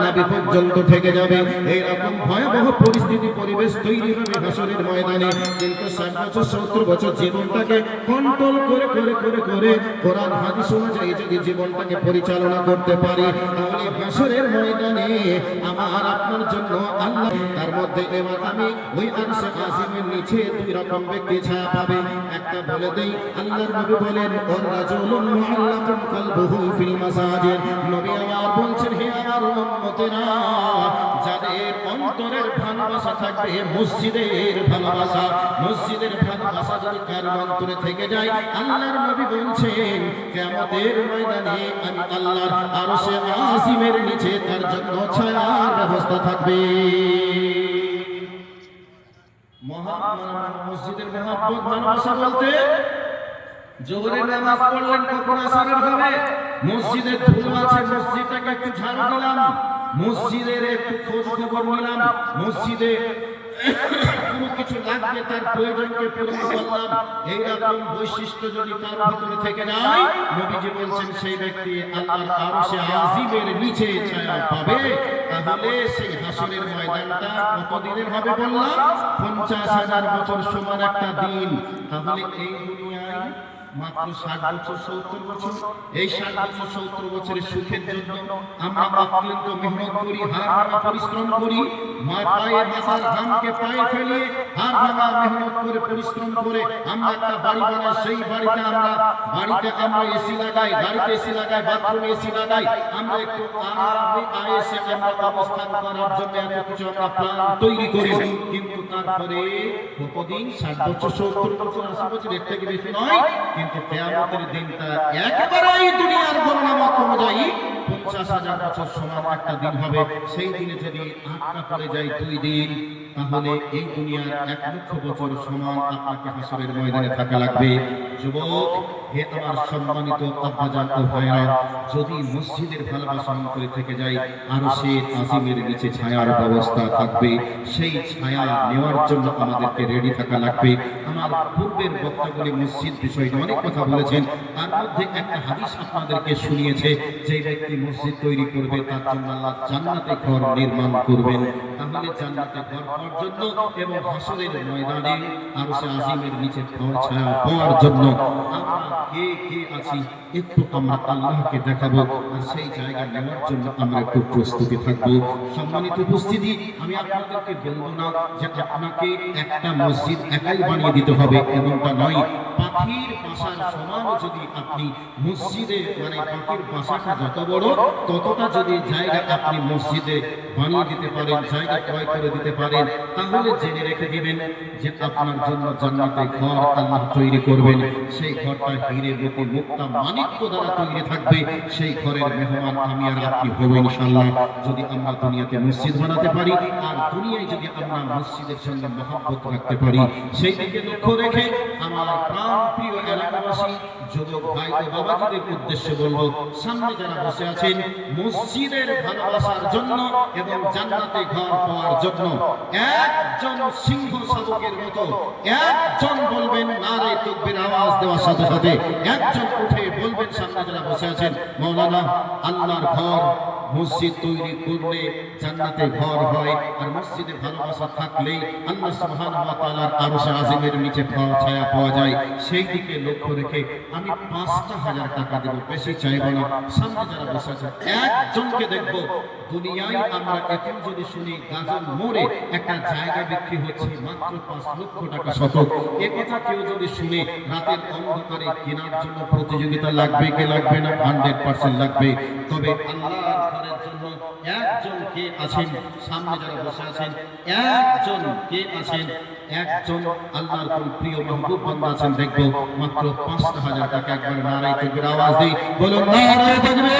নাভি পর্যন্ত থেকে যাবে। এইরকম ভয়াবহ পরিস্থিতি পরিবেশ তৈরি হবে হাসরের ময়দানে। কিন্তু 60 বছর 70 বছর জীবনটাকে কন্ট্রোল করে করে করে করে কোরআন হাদিস অনুযায়ী যদি জীবনটাকে পরিচালনা করতে পারি, তাহলে হাসরের ময়দানে আমার আপনার জন্য আল্লাহ তার মধ্যে এবার আমি ওই আরশে আজিমের নিচে দুই রকম ব্যক্তি ছায়া পাবে। একটা বলে দেই, আল্লাহর নবী বলেন ওর রাজুলুন মুআল্লাকুন কলবুহু ফিল মাসাজিদ। নবী আমার বলছেন, হে আমার উম্মতেরা, যাদের অন্তরের ভালোবাসা থাকবে মসজিদের ভালোবাসা, মসজিদের ভালোবাসা যদি কার অন্তরে থেকে যায়, আল্লাহর নবী বলছেন কিয়ামতের ময়দানে আমি আল্লাহর আরশে আজিমের নিচে তার জন্য ছায়ার ব্যবস্থা থাকবে। মসজিদের মহব্বত ভালোবাসা বলতে জোহরের নামাজ পড়লেন, কখন আসরের হবে, মসজিদের ধুলো আছে, মসজিদটাকে একটু ঝাড়ু দিলাম, মসজিদের একটু খোঁজ খবর নিলাম, মসজিদে কোনো কিছু লাগবে তার প্রয়োজনকে পূরণ করলাম, এইরকম বৈশিষ্ট্য যদি তার ভিতরে থেকে যায়, নবীজি বলছেন সেই ব্যক্তি আল্লাহর আরশে আজিমের নিচে ছায়া পাবে। তাহলে সেই হাসরের ময়দানটা কত দিনের হবে বললাম? 50,000 বছর সমান একটা দিন। তাহলে এই দুনিয়ায় মাত্র 60 বছর 70 বছর, এই 60 বছর 70 বছরের সুখের জন্য আমরা অক্লান্ত মেহনত করি, হাড় ভাঙা পরিশ্রম করি, পায়ে মাথার ঘামকে পায়ে ফেলিয়ে হাড় ভাঙা মেহনত করে পরিশ্রম করে আমরা একটা বাড়ি বানাই, সেই বাড়িতে আমরা এসি লাগাই, গাড়িতে এসি লাগাই, বাথরুমে এসি লাগাই, আমরা একটু আরামে আয়েসে আমরা অবস্থান করার জন্য এত কিছু আমরা প্ল্যান তৈরি করি। কিন্তু তারপরে কতদিন? 60 বছর 70 বছর 80 বছর, এর থেকে বেশি নয়। কিন্তু কিয়ামতের দিনটা একেবারেই দুনিয়ার গণনা মত অনুযায়ী 50,000 বছর সমান একটা দিন হবে। সেই দিনে যদি আটকা পড়ে যায় 2 দিন, তাহলে এই দুনিয়ার 1 লক্ষ বছর সমান আপনাকে হাসরের ময়দানে থাকা লাগবে। যুবক, হে আমার সম্মানিত আব্বাজান ও ভাইরা, যদি মসজিদের ভালোবাসা অন্তরে থেকে যায়, আরশের আজিমের নিচে ছায়ার ব্যবস্থা থাকবে। সেই ছায়া নেওয়ার জন্য আমাদেরকে রেডি থাকা লাগবে। আমার পূর্বের বক্তাগুলি মসজিদ বিষয়ে অনেক কথা বলেছেন, তার মধ্যে একটা হাদিস আপনাদেরকে শুনিয়েছে, যে ব্যক্তি মসজিদ তৈরি করবে তার জন্য আল্লাহ জান্নাতে ঘর নির্মাণ করবেন। তাহলে জান্নাতে ঘর পাওয়ার জন্য এবং হাসরের ময়দানে আরশে আজিমের নিচে ছায়া পাওয়ার জন্য আমরা কে কে আছি একটু আমরা আল্লাহকে দেখাবো, আর সেই জায়গা নেওয়ার জন্য আমরা একটু প্রস্তুতি থাকবো। সম্মানিত উপস্থিতি, আমি আপনাদেরকে বলবো না যে আপনাকে একটা মসজিদ একাই বানিয়ে দিতে হবে, এমনটা নয়। পাখির বাসার সমান যদি আপনি মসজিদে, মানে পাখির বাসাটা যত বড় ততটা যদি জায়গা আপনি মসজিদে বানিয়ে দিতে পারেন, জায়গা ক্রয় করে দিতে পারেন, তাহলে জেনে রেখে দিবেন যে আপনার জন্য জান্নাতে ঘর আল্লাহ তৈরি করবেন। সেই ঘরটা হীরে মতি মুক্তা মাণিক্য দ্বারা তৈরি থাকবে। সেই ঘরের মেহমান আমি আর আপনি হব ইনশাআল্লাহ, যদি আমরা দুনিয়াতে মসজিদ বানাতে পারি, আর দুনিয়ায় যদি আমরা মসজিদের সঙ্গে মহব্বত রাখতে পারি। সেই দিকে লক্ষ্য রেখে আমার প্রাণ প্রিয় এলাকাবাসী যুবক ভাই ও বাবাজিদের উদ্দেশ্যে বলবো, সামনে যারা বসে আছেন মসজিদের ভালোবাসার জন্য এবং জান্নাতে ঘর পাওয়ার জন্য, একজন সিংহ শাবকের মতো একজন বলবেন নারে তাকবীর, আওয়াজ দেওয়ার সাথে সাথে একজন উঠে বলবেন, সামনে যারা বসে আছেন, মাওলানা আল্লাহর ঘর মসজিদ তৈরি করলে জান্নাতে ঘর হয়, আর মসজিদে ভালোবাসা থাকলেই আল্লাহ সুবহানাহু ওয়া তাআলার আরশে আজিমের নিচে ছায়া পাওয়া যায়। সেই দিকে লক্ষ্য রেখে আমি 5,000 টাকা দেব, বেশি চাইব না। সামনে যারা বসে আছেন একজনকে দেখব, দুনিয়ায় আমরা এখন যদি শুনি গাজল মোড়ে একটা জায়গা বিক্রি হচ্ছে মাত্র 5 লক্ষ টাকা শতক, এ কথা কেউ যদি শুনে রাতের অন্ধকারে কেনার জন্য প্রতিযোগিতা লাগবে কি লাগবে না? 100% লাগবে। তবে আল্লাহর ঘরের জন্য একজন কে আছেন? সামনে যারা বসে আছেন একজন কে আছেন? একজন আল্লাহর কোন প্রিয় মাহবুব বান্দা আছেন, দেখবো মাত্র 5,000 টাকা। একবার নারায়ে তাকবীর আওয়াজ দেই, বলুন নারায়ে তাকবীর।